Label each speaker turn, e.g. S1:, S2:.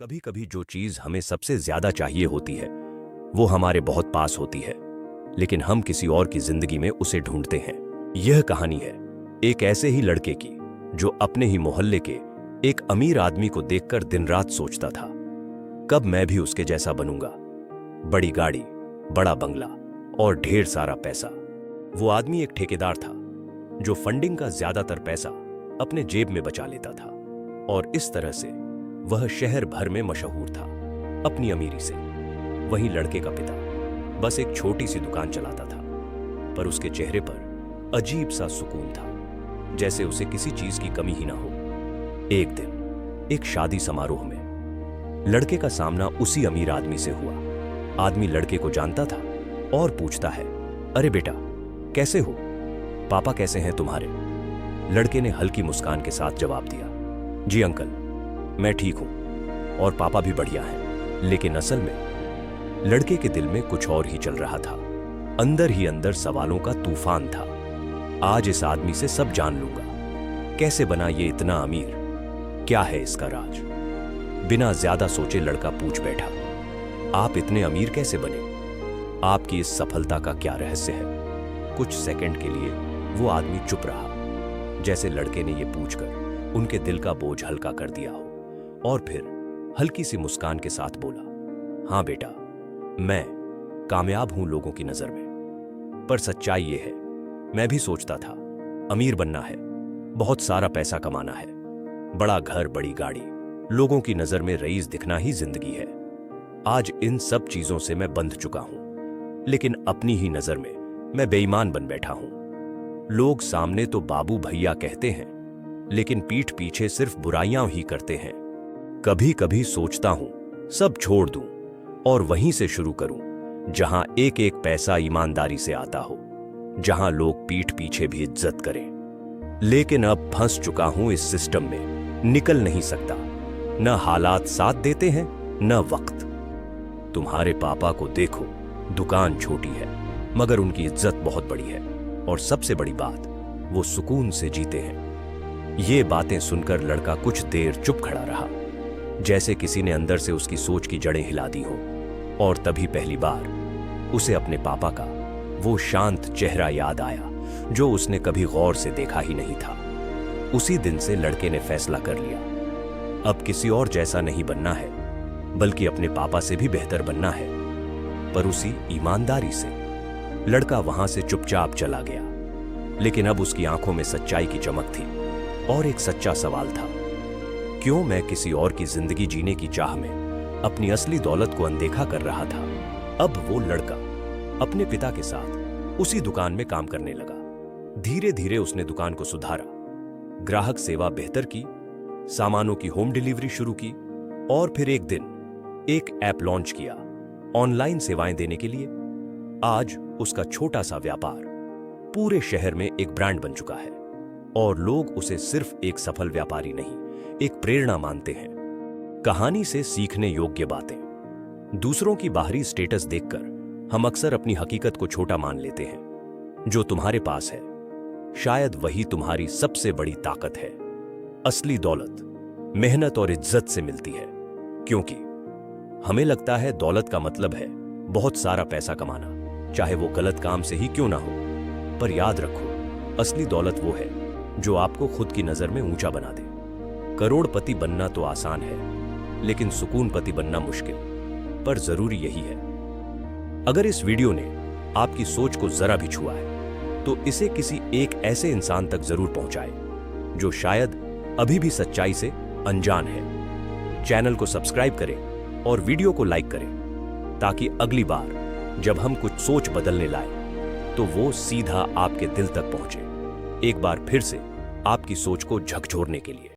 S1: कभी कभी जो चीज हमें सबसे ज्यादा चाहिए होती है वो हमारे बहुत पास होती है, लेकिन हम किसी और की जिंदगी में उसे ढूंढते हैं। यह कहानी है एक ऐसे ही लड़के की जो अपने ही मोहल्ले के एक अमीर आदमी को देखकर दिन रात सोचता था, कब मैं भी उसके जैसा बनूंगा। बड़ी गाड़ी, बड़ा बंगला और ढेर सारा पैसा। वो आदमी एक ठेकेदार था जो फंडिंग का ज्यादातर पैसा अपने जेब में बचा लेता था और इस तरह से वह शहर भर में मशहूर था अपनी अमीरी से। वहीं लड़के का पिता बस एक छोटी सी दुकान चलाता था, पर उसके चेहरे पर अजीब सा सुकून था, जैसे उसे किसी चीज की कमी ही ना हो। एक दिन एक शादी समारोह में लड़के का सामना उसी अमीर आदमी से हुआ। आदमी लड़के को जानता था और पूछता है, अरे बेटा कैसे हो, पापा कैसे हैं तुम्हारे? लड़के ने हल्की मुस्कान के साथ जवाब दिया, जी अंकल मैं ठीक हूं और पापा भी बढ़िया हैं। लेकिन असल में लड़के के दिल में कुछ और ही चल रहा था। अंदर ही अंदर सवालों का तूफान था। आज इस आदमी से सब जान लूंगा, कैसे बना ये इतना अमीर, क्या है इसका राज। बिना ज्यादा सोचे लड़का पूछ बैठा, आप इतने अमीर कैसे बने? आपकी इस सफलता का क्या रहस्य है? कुछ सेकंड के लिए वो आदमी चुप रहा, जैसे लड़के ने ये पूछकर उनके दिल का बोझ हल्का कर दिया हो, और फिर हल्की सी मुस्कान के साथ बोला, हां बेटा मैं कामयाब हूं लोगों की नजर में, पर सच्चाई ये है मैं भी सोचता था अमीर बनना है, बहुत सारा पैसा कमाना है, बड़ा घर बड़ी गाड़ी, लोगों की नजर में रईस दिखना ही जिंदगी है। आज इन सब चीजों से मैं बंध चुका हूं, लेकिन अपनी ही नजर में मैं बेईमान बन बैठा हूं। लोग सामने तो बाबू भैया कहते हैं, लेकिन पीठ पीछे सिर्फ बुराइयां ही करते हैं। कभी कभी सोचता हूं सब छोड़ दूं और वहीं से शुरू करूं जहां एक एक पैसा ईमानदारी से आता हो, जहां लोग पीठ पीछे भी इज्जत करें। लेकिन अब फंस चुका हूं इस सिस्टम में, निकल नहीं सकता। न हालात साथ देते हैं न वक्त। तुम्हारे पापा को देखो, दुकान छोटी है मगर उनकी इज्जत बहुत बड़ी है, और सबसे बड़ी बात वो सुकून से जीते हैं। ये बातें सुनकर लड़का कुछ देर चुप खड़ा रहा, जैसे किसी ने अंदर से उसकी सोच की जड़ें हिला दी हो। और तभी पहली बार उसे अपने पापा का वो शांत चेहरा याद आया जो उसने कभी गौर से देखा ही नहीं था। उसी दिन से लड़के ने फैसला कर लिया, अब किसी और जैसा नहीं बनना है, बल्कि अपने पापा से भी बेहतर बनना है, पर उसी ईमानदारी से। लड़का वहां से चुपचाप चला गया, लेकिन अब उसकी आंखों में सच्चाई की चमक थी और एक सच्चा सवाल था, क्यों मैं किसी और की जिंदगी जीने की चाह में अपनी असली दौलत को अनदेखा कर रहा था। अब वो लड़का अपने पिता के साथ उसी दुकान में काम करने लगा। धीरे धीरे उसने दुकान को सुधारा, ग्राहक सेवा बेहतर की, सामानों की होम डिलीवरी शुरू की, और फिर एक दिन एक ऐप लॉन्च किया ऑनलाइन सेवाएं देने के लिए। आज उसका छोटा सा व्यापार पूरे शहर में एक ब्रांड बन चुका है, और लोग उसे सिर्फ एक सफल व्यापारी नहीं, एक प्रेरणा मानते हैं। कहानी से सीखने योग्य बातें। दूसरों की बाहरी स्टेटस देखकर हम अक्सर अपनी हकीकत को छोटा मान लेते हैं। जो तुम्हारे पास है शायद वही तुम्हारी सबसे बड़ी ताकत है। असली दौलत मेहनत और इज्जत से मिलती है, क्योंकि हमें लगता है दौलत का मतलब है बहुत सारा पैसा कमाना, चाहे वो गलत काम से ही क्यों ना हो। पर याद रखो, असली दौलत वो है जो आपको खुद की नजर में ऊंचा बना दे। करोड़पति बनना तो आसान है, लेकिन सुकूनपति बनना मुश्किल, पर जरूरी यही है। अगर इस वीडियो ने आपकी सोच को जरा भी छुआ है, तो इसे किसी एक ऐसे इंसान तक जरूर पहुंचाएं जो शायद अभी भी सच्चाई से अनजान है। चैनल को सब्सक्राइब करें और वीडियो को लाइक करें, ताकि अगली बार जब हम कुछ सोच बदलने लाएं तो वो सीधा आपके दिल तक पहुंचे, एक बार फिर से आपकी सोच को झकझोरने के लिए।